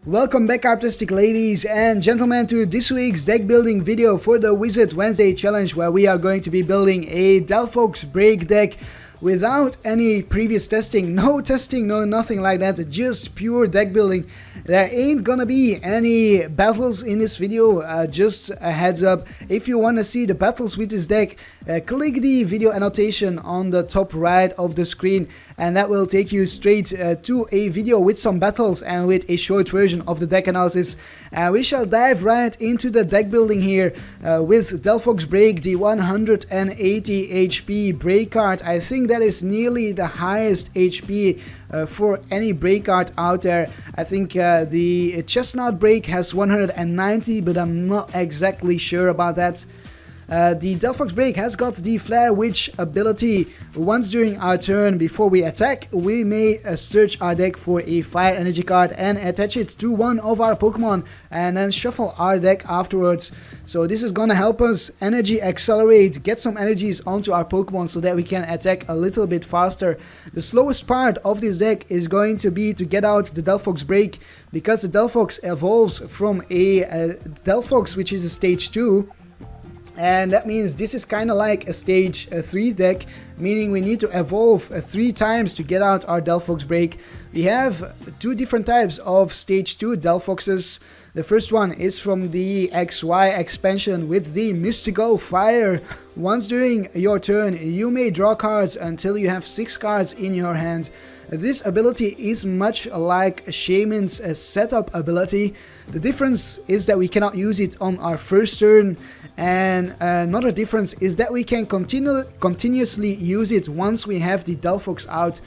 Welcome back, artistic ladies and gentlemen, to this week's deck building video for the Wizard Wednesday challenge, where we are going to be building a Delphox break deck without any previous testing, no nothing like that, just pure deck building. There ain't gonna be any battles in this video, just a heads up. If you want to see the battles with this deck, click the video annotation on the top right of the screen, and that will take you straight to a video with some battles and with a short version of the deck analysis. We shall dive right into the deck building here with Delphox Break, the 180 HP break card. I think that is nearly the highest HP for any break card out there. I think the Chestnut break has 190, but I'm not exactly sure about that. The Delphox break has got the Flare Witch ability. Once during our turn, before we attack, we may search our deck for a fire energy card and attach it to one of our Pokemon, and then shuffle our deck afterwards. So this is gonna help us energy accelerate, get some energies onto our Pokemon so that we can attack a little bit faster. The slowest part of this deck is going to be to get out the Delphox break, because the Delphox evolves from a Delphox which is a stage 2. And that means this is kind of like a stage 3 deck, meaning we need to evolve 3 times to get out our Delphox break. We have 2 different types of stage 2 Delphoxes. The first one is from the XY expansion with the Mystical Fire. Once during your turn, you may draw cards until you have 6 cards in your hand. This ability is much like Shaman's setup ability. The difference is that we cannot use it on our first turn, and another difference is that we can continuously use it once we have the Delphox out,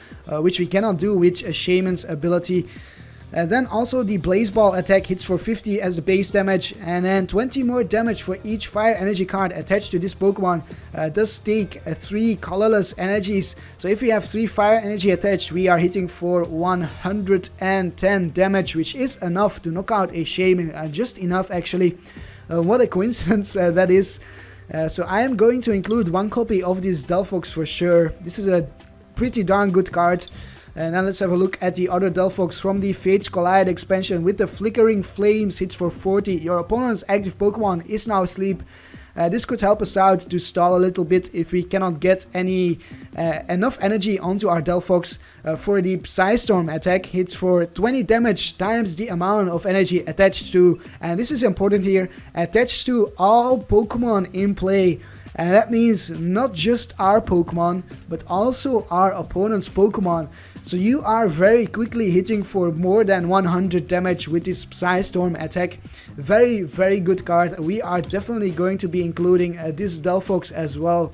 which we cannot do with Shaman's ability. Then also the Blaze Ball attack hits for 50 as the base damage, and then 20 more damage for each fire energy card attached to this Pokemon. Does take 3 colorless energies. So if we have 3 fire energy attached, we are hitting for 110 damage, which is enough to knock out a Shaman. Just enough, actually. What a coincidence that is. So I am going to include 1 copy of this Delphox for sure. This is a pretty darn good card. And now let's have a look at the other Delphox from the Fates Collide expansion with the Flickering Flames, hits for 40. Your opponent's active Pokemon is now asleep. This could help us out to stall a little bit if we cannot get any enough energy onto our Delphox. For the Psystorm attack, hits for 20 damage times the amount of energy attached to, and this is important here, attached to all Pokemon in play. And that means not just our Pokemon, but also our opponent's Pokemon. So you are very quickly hitting for more than 100 damage with this Psystorm attack. Very, very good card. We are definitely going to be including this Delphox as well.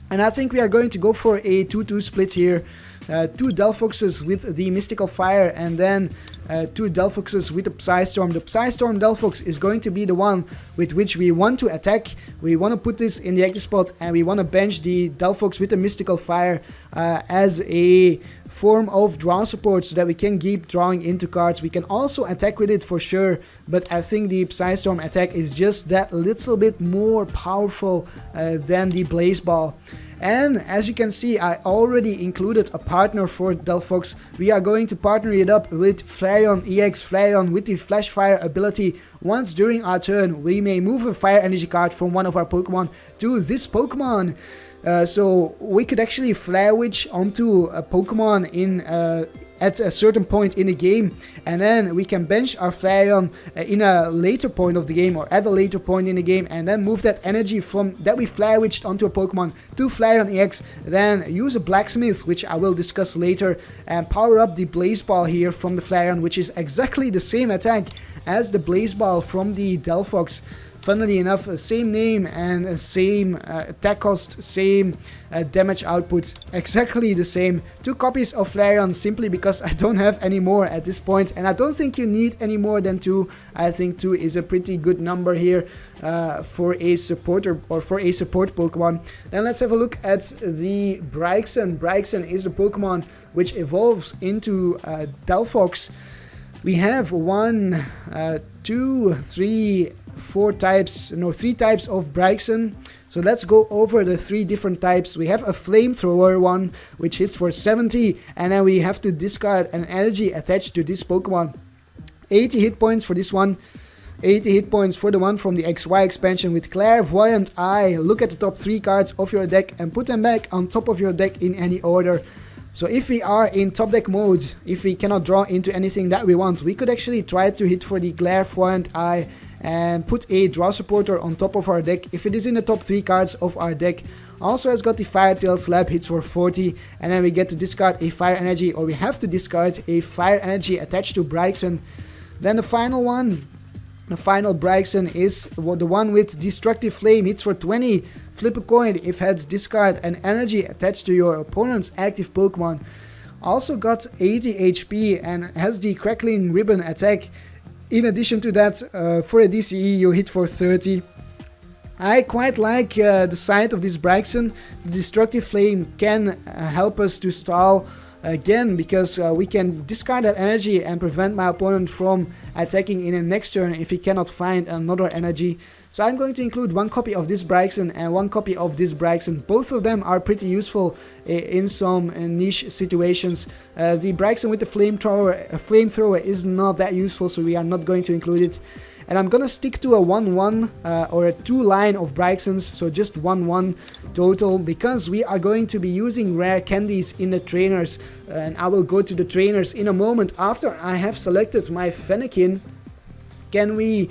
And I think we are going to go for a 2-2 split here. 2 Delphoxes with the Mystical Fire, and then 2 Delphoxes with the Psystorm. The Psystorm Delphox is going to be the one with which we want to attack. We want to put this in the active spot, and we want to bench the Delphox with the Mystical Fire as a form of draw support so that we can keep drawing into cards. We can also attack with it for sure, but I think the Psystorm attack is just that little bit more powerful than the Blaze Ball. And as you can see, I already included a partner for Delphox. We are going to partner it up with Flareon-EX Flareon with the Flash Fire ability. Once during our turn, we may move a fire energy card from one of our Pokemon to this Pokemon. So we could actually Flare Witch onto a Pokemon in at a certain point in the game, and then we can bench our Flareon in a later point of the game, or at a later point in the game, and then move that energy from that we Flare Witched onto a Pokemon to Flareon-EX, then use a Blacksmith, which I will discuss later, and power up the Blaze Ball here from the Flareon, which is exactly the same attack as the Blaze Ball from the Delphox. Funnily enough, same name and same attack cost, same damage output, exactly the same. 2 copies of Flareon simply because I don't have any more at this point, and I don't think you need any more than 2. I think 2 is a pretty good number here for a supporter, or for a support Pokemon. Then let's have a look at the Braixen. Braixen is the Pokemon which evolves into Delphox. We have 1, 2, 3, 3 types of Braixen. So let's go over the 3 different types. We have a Flamethrower one, which hits for 70, and then we have to discard an energy attached to this Pokemon. 80 hit points for this one. 80 hit points for the one from the XY expansion with Clairvoyant Eye. Look at the top 3 cards of your deck and put them back on top of your deck in any order. So if we are in top deck mode, if we cannot draw into anything that we want, we could actually try to hit for the Clairvoyant Eye and put a draw supporter on top of our deck if it is in the top 3 cards of our deck. Also has got the Fire Tail Slap, hits for 40, and then we get to discard a Fire Energy, or we have to discard a Fire Energy attached to Braixen. Then the final one, the final Braixen, is the one with Destructive Flame, hits for 20, flip a coin, if heads discard an energy attached to your opponent's active Pokemon. Also got 80 HP and has the Crackling Ribbon attack. In addition to that, for a DCE you hit for 30. I quite like the sight of this Braixen. The Destructive Flame can help us to stall again, because we can discard that energy and prevent my opponent from attacking in the next turn if he cannot find another energy. So I'm going to include 1 copy of this Braixen and 1 copy of this Braixen. Both of them are pretty useful in some niche situations. The Braixen with the flamethrower is not that useful, so we are not going to include it. And I'm gonna stick to a 1-1 or a 2 line of Braixens, so just 1-1 total, because we are going to be using rare candies in the trainers, and I will go to the trainers in a moment after I have selected my Fennekin. Can we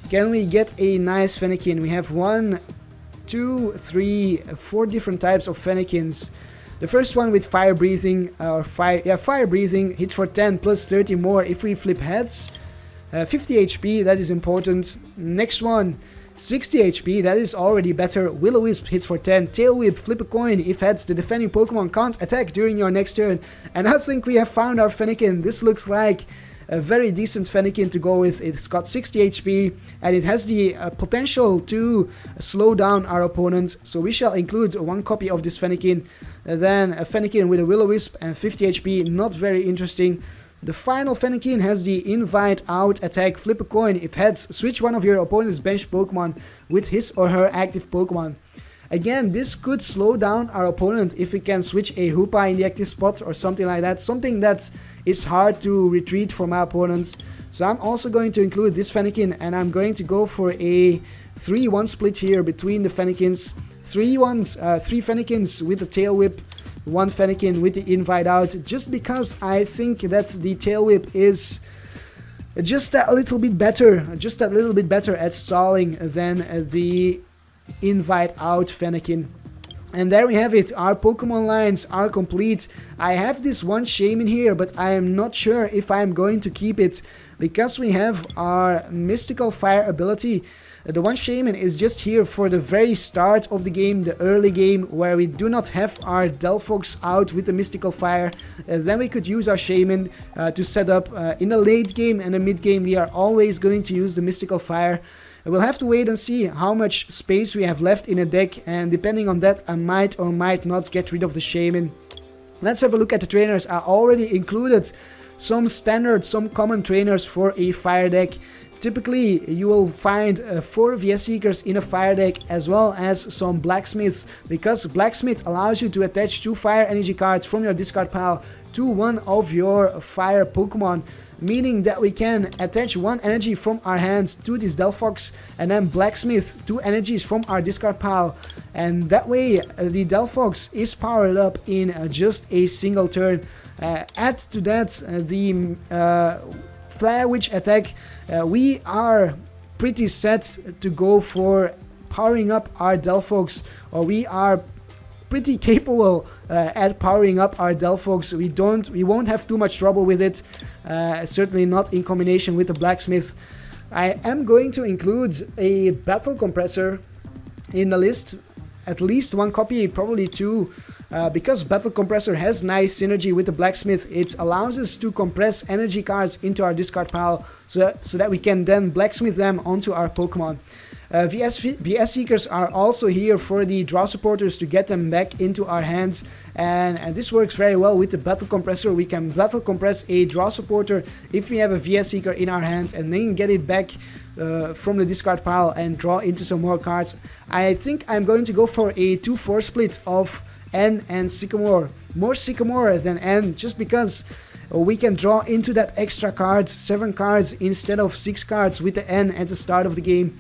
get a nice Fennekin? We have 1, 2, 3, 4 different types of Fennekins. The first one with Fire Breathing, Fire Breathing, hits for 10 plus 30 more if we flip heads. 50 HP, that is important. Next one, 60 HP, that is already better. Will-O-Wisp hits for 10. Tail Whip, flip a coin. If heads, the defending Pokemon can't attack during your next turn. And I think we have found our Fennekin. This looks like a very decent Fennekin to go with. It's got 60 HP and it has the potential to slow down our opponent. So we shall include 1 copy of this Fennekin. Then a Fennekin with a Will-O-Wisp and 50 HP, not very interesting. The final Fennekin has the Invite Out attack. Flip a coin. If heads, switch one of your opponent's bench Pokemon with his or her active Pokemon. Again, this could slow down our opponent if we can switch a Hoopa in the active spot or something like that. Something that is hard to retreat from my opponents. So I'm also going to include this Fennekin, and I'm going to go for a 3-1 split here between the Fennekins. 3 Fennekins with the Tail Whip, 1 Fennekin with the Invite Out, just because I think that the Tail Whip is just a little bit better at stalling than the Invite Out Fennekin. And there we have it, our Pokemon lines are complete. I have this 1 Shaman here, but I am not sure if I am going to keep it, because we have our Mystical Fire ability. The 1 Shaman is just here for the very start of the game, the early game, where we do not have our Delphox out with the Mystical Fire. Then we could use our Shaman to set up. In the late game and the mid game, we are always going to use the Mystical Fire. We'll have to wait and see how much space we have left in a deck, and depending on that, I might or might not get rid of the Shaman. Let's have a look at the trainers. I already included some common trainers for a fire deck. Typically, you will find 4 VS Seekers in a fire deck, as well as some Blacksmiths, because Blacksmith allows you to attach 2 fire energy cards from your discard pile to one of your fire Pokemon, meaning that we can attach 1 energy from our hands to this Delphox, and then Blacksmith 2 energies from our discard pile, and that way the Delphox is powered up in just a single turn. Add to that the Flare Witch attack. We are pretty set to go for powering up our Delphox, or we are pretty capable at powering up our Delphox. We won't have too much trouble with it, certainly not in combination with the Blacksmith. I am going to include a Battle Compressor in the list, at least 1 copy, probably 2. Because Battle Compressor has nice synergy with the Blacksmith, it allows us to compress energy cards into our discard pile so that we can then Blacksmith them onto our Pokemon. VS Seekers are also here for the draw supporters to get them back into our hands, and this works very well with the Battle Compressor. We can Battle Compress a draw supporter if we have a VS Seeker in our hand, and then get it back from the discard pile and draw into some more cards. I think I'm going to go for a 2-4 split of N and Sycamore. More Sycamore than N, just because we can draw into that extra cards, 7 cards instead of 6 cards with the N at the start of the game.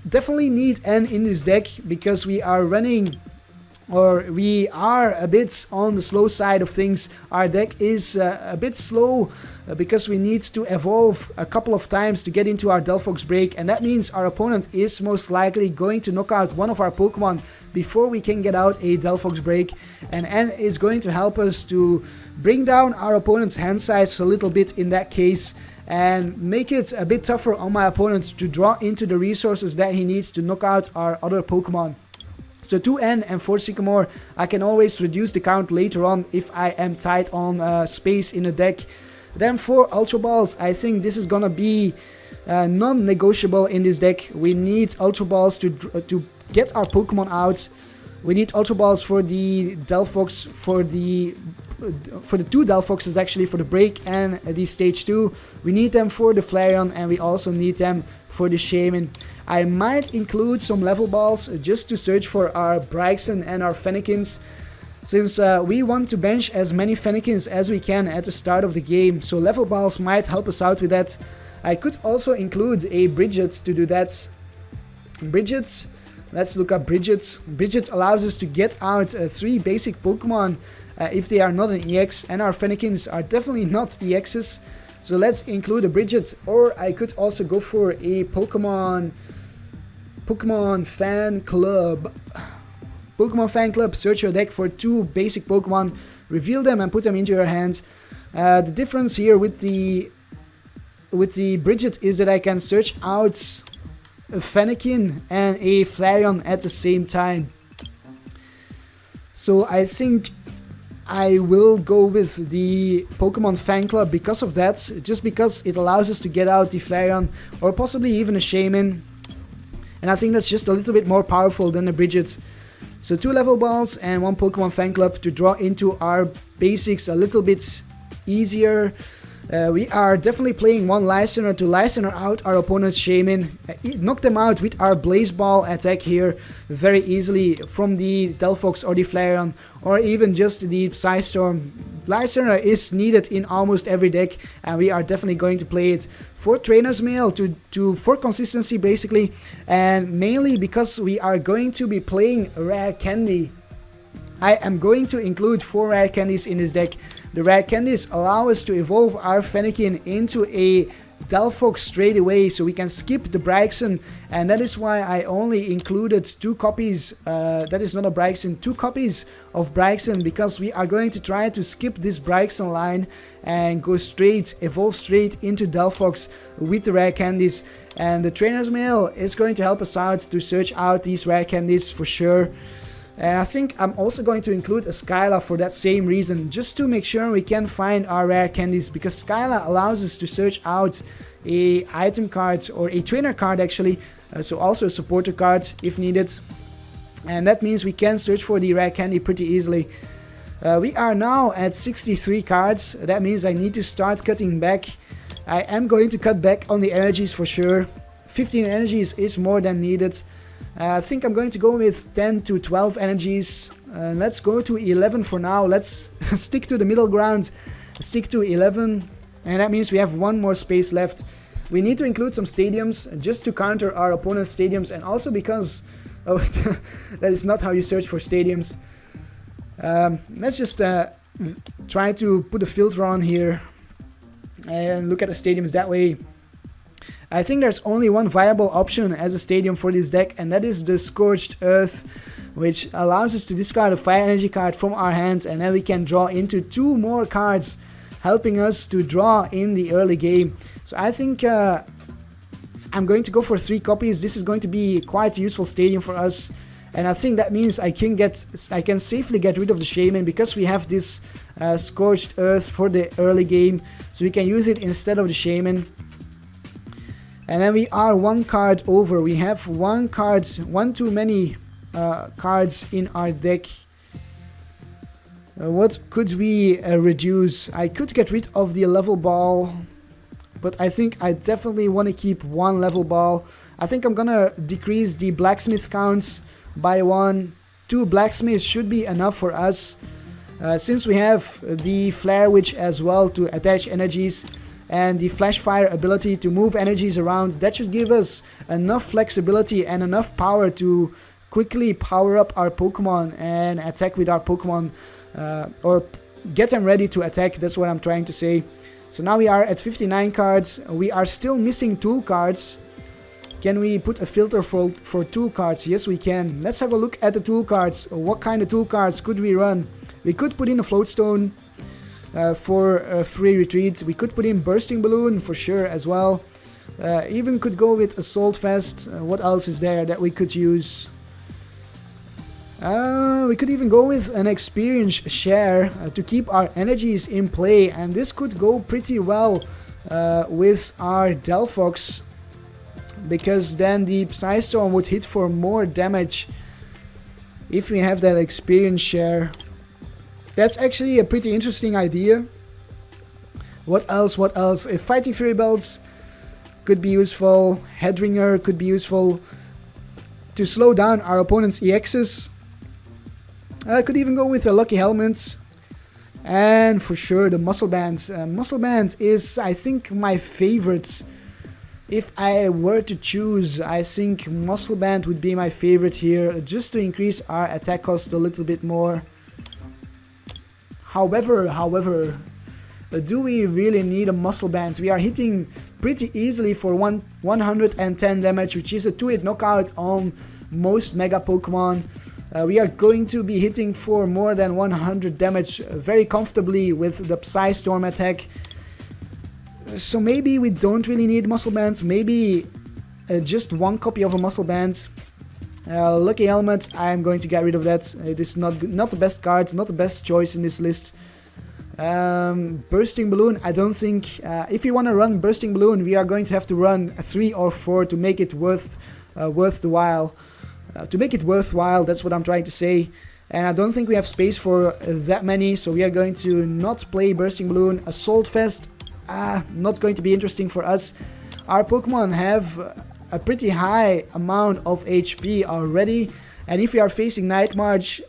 Definitely need N in this deck because we are running, or we are a bit on the slow side of things. Our deck is a bit slow because we need to evolve a couple of times to get into our Delphox break, and that means our opponent is most likely going to knock out one of our Pokemon before we can get out a Delphox break, and N is going to help us to bring down our opponent's hand size a little bit in that case, and make it a bit tougher on my opponent to draw into the resources that he needs to knock out our other Pokemon. So 2N and 4 Sycamore, I can always reduce the count later on if I am tight on space in the deck. Then 4 Ultra Balls, I think this is gonna be non-negotiable in this deck. We need Ultra Balls to get our Pokemon out. We need Ultra Balls for the Delphox, for the 2 Delphoxes actually, for the break and the stage 2. We need them for the Flareon, and we also need them for the Shaman. I might include some level balls just to search for our Braixen and our Fennekins, since we want to bench as many Fennekins as we can at the start of the game, so level balls might help us out with that. I could also include a Bridget to do that. Bridget, let's look up Bridget. Bridget allows us to get out 3 basic Pokemon if they are not an EX, and our Fennekins are definitely not EXs. So let's include a Bridget, or I could also go for a Pokémon Fan Club. Pokémon Fan Club, search your deck for 2 basic Pokemon, reveal them and put them into your hand. The difference here with the Bridget is that I can search out a Fennekin and a Flareon at the same time. So I think I will go with the Pokemon Fan Club because of that, just because it allows us to get out the Flareon or possibly even a Shaman, and I think that's just a little bit more powerful than the Bridget. So 2 level balls and 1 Pokemon Fan Club to draw into our basics a little bit easier. We are definitely playing 1 Lysandre to Lysandre out our opponent's Shaman, knock them out with our Blaze Ball attack here very easily from the Delphox or the Flareon, or even just the Psystorm. Lysandre is needed in almost every deck, and we are definitely going to play it for Trainers Mail for consistency basically, and mainly because we are going to be playing Rare Candy. I am going to include 4 Rare Candies in this deck. The Rare Candies allow us to evolve our Fennekin into a Delphox straight away, so we can skip the Braixen, and that is why I only included 2 copies, that is not a Braixen, 2 copies of Braixen, because we are going to try to skip this Braixen line and go straight, evolve straight into Delphox with the Rare Candies, and the Trainer's Mail is going to help us out to search out these Rare Candies for sure. And I think I'm also going to include a Skyla for that same reason, just to make sure we can find our Rare Candies, because Skyla allows us to search out a item card, or a trainer card actually, so also a supporter card if needed, and that means we can search for the Rare Candy pretty easily. We are now at 63 cards, that means I need to start cutting back. I am going to cut back on the energies for sure. 15 energies is more than needed. I think I'm going to go with 10 to 12 energies. Let's go to 11 for now. Let's stick to the middle ground. Stick to 11. And that means we have 1 more space left. We need to include some stadiums just to counter our opponent's stadiums. And also because... oh, that is not how you search for stadiums. Let's just try to put a filter on here. And look at the stadiums that way. I think there's only 1 viable option as a stadium for this deck, and that is the Scorched Earth, which allows us to discard a Fire Energy card from our hands, and then we can draw into 2 more cards, helping us to draw in the early game. So I think I'm going to go for 3 copies. This is going to be quite a useful stadium for us, and I think that means I can safely get rid of the Shaman, because we have this Scorched Earth for the early game, so we can use it instead of the Shaman. And then we are 1 card over. We have 1 too many cards in our deck. What could we reduce? I could get rid of the level ball, but I think I definitely want to keep 1 level ball. I think I'm gonna decrease the blacksmith counts by 1. 2 blacksmiths should be enough for us. Since we have the Flare Witch as well to attach energies and the Flash Fire ability to move energies around, that should give us enough flexibility and enough power to quickly power up our Pokemon and attack with our Pokemon, or get them ready to attack. That's what I'm trying to say. So now we are at 59 cards. We are still missing tool cards. Can we put a filter for tool cards? Yes, we can. Let's have a look at the tool cards. What kind of tool cards could we run? We could put in a Floatstone for a free retreat. We could put in Bursting Balloon for sure as well. Even could go with Assault Vest. What else is there that we could use? We could even go with an Experience Share to keep our energies in play, and this could go pretty well with our Delphox, because then the Psystorm would hit for more damage if we have that Experience Share. That's actually a pretty interesting idea. What else? What else? If Fighting Fury Belts could be useful. Headringer could be useful to slow down our opponent's EXs. I could even go with a Lucky Helmet. And for sure the Muscle Band. Muscle Band is, I think, my favorite. If I were to choose, I think Muscle Band would be my favorite here, just to increase our attack cost a little bit more. However, do we really need a Muscle Band? We are hitting pretty easily for 110 damage, which is a 2-hit knockout on most Mega Pokemon. We are going to be hitting for more than 100 damage very comfortably with the Psystorm attack. So maybe we don't really need Muscle Bands. Maybe just one copy of a Muscle Band. Lucky Helmet, I'm going to get rid of that. It is not the best card, not the best choice in this list. Bursting Balloon, I don't think... if you want to run Bursting Balloon, we are going to have to run 3 or 4 to make it worth the while. To make it worthwhile, that's what I'm trying to say. And I don't think we have space for that many, so we are going to not play Bursting Balloon. Assault Vest, not going to be interesting for us. Our Pokemon have a pretty high amount of HP already, and if we are facing Night March,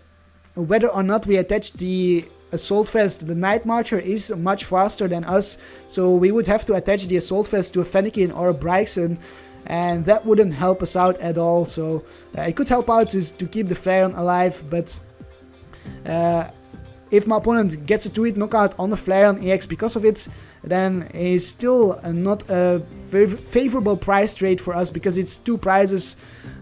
whether or not we attach the Assault Vest, the Night Marcher is much faster than us, so we would have to attach the Assault Vest to a Fennekin or a Braixen, and that wouldn't help us out at all. So it could help out to keep the Flareon alive, but if my opponent gets a 2-hit knockout on the Flareon-EX because of it, then it's still not a favorable price trade for us, because it's two prizes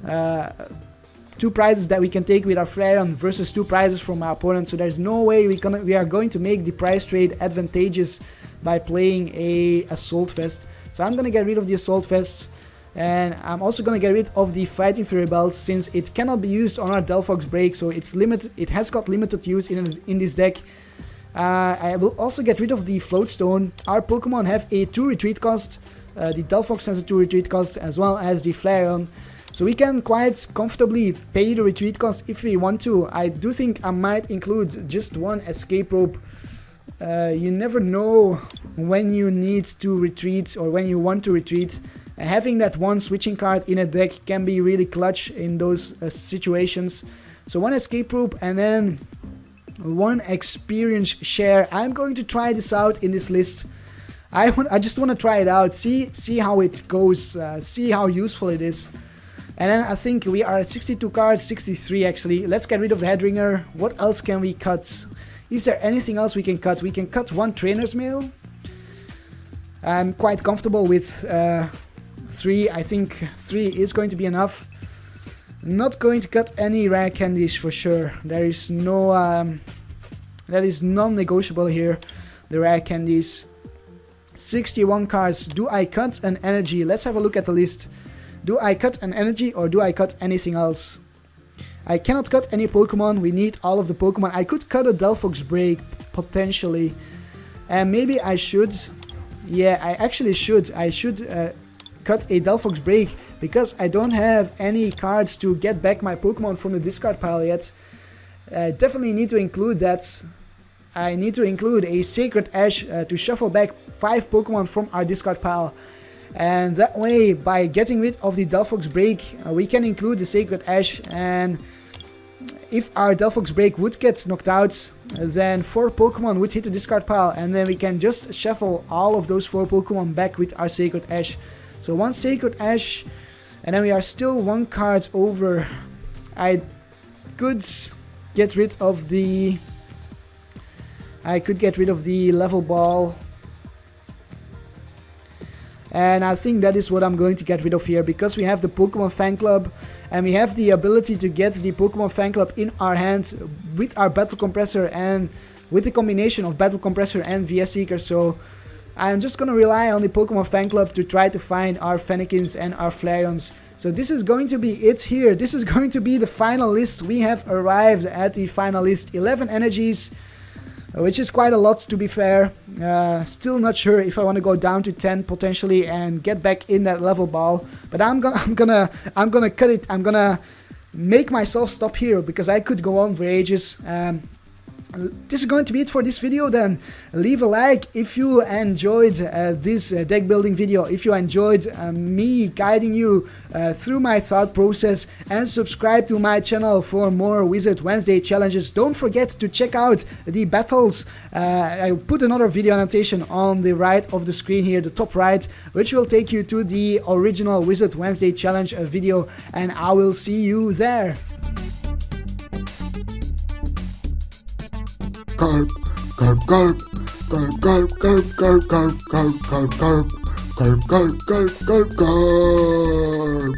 that we can take with our Flareon versus 2 prizes from our opponent. So there's no way we are going to make the price trade advantageous by playing a Assault Vest. So I'm gonna get rid of the Assault Vest, and I'm also gonna get rid of the Fighting Fury Belt, since it cannot be used on our Delphox Break, so it's limited. It has got limited use in this deck. I will also get rid of the Floatstone. Our Pokemon have a 2 retreat cost. The Delphox has a 2 retreat cost, as well as the Flareon. So we can quite comfortably pay the retreat cost if we want to. I do think I might include just one Escape Rope. You never know when you need to retreat or when you want to retreat. Having that one switching card in a deck can be really clutch in those situations. So one Escape Rope and then one Experience Share. I'm going to try this out in this list. I just want to try it out, see how it goes, see how useful it is. And then I think we are at 62 cards, 63 actually. Let's get rid of the Headringer. What else can we cut? Is there anything else we can cut? We can cut one Trainers Mail. I'm quite comfortable with 3. I think 3 is going to be enough. Not going to cut any Rare Candies for sure. There is no... that is non-negotiable here, the Rare Candies. 61 cards. Do I cut an energy? Let's have a look at the list. Do I cut an energy or do I cut anything else? I cannot cut any Pokemon. We need all of the Pokemon. I could cut a Delphox Break, potentially. And maybe I should. Yeah, I actually should. I should cut a Delphox Break, because I don't have any cards to get back my Pokemon from the discard pile yet. I definitely need to include that. I need to include a Sacred Ash to shuffle back 5 Pokemon from our discard pile. And that way, by getting rid of the Delphox Break, we can include the Sacred Ash, and if our Delphox Break would get knocked out, then 4 Pokemon would hit the discard pile, and then we can just shuffle all of those 4 Pokemon back with our Sacred Ash. So 1 Sacred Ash, and then we are still 1 card over. I could get rid of the level ball, and I think that is what I'm going to get rid of here, because we have the Pokemon Fan Club and we have the ability to get the Pokemon Fan Club in our hand with our Battle Compressor and with the combination of Battle Compressor and VS Seeker. So I'm just gonna rely on the Pokemon Fan Club to try to find our Fennekins and our Flareons. So this is going to be it here. This is going to be the final list. We have arrived at the final list. 11 energies, which is quite a lot, to be fair. Still not sure if I want to go down to 10 potentially and get back in that level ball. But I'm gonna cut it. I'm gonna make myself stop here because I could go on for ages. This is going to be it for this video then. Leave a like if you enjoyed this deck building video, if you enjoyed me guiding you through my thought process, and subscribe to my channel for more Wizard Wednesday challenges. Don't forget to check out the battles. I put another video annotation on the right of the screen here, the top right, which will take you to the original Wizard Wednesday challenge video, and I will see you there. Karp, Karp, Karp, Karp, Karp, Karp, Karp, Karp, Karp, Karp, Karp, Karp, Karp, Karp, Karp, Karp.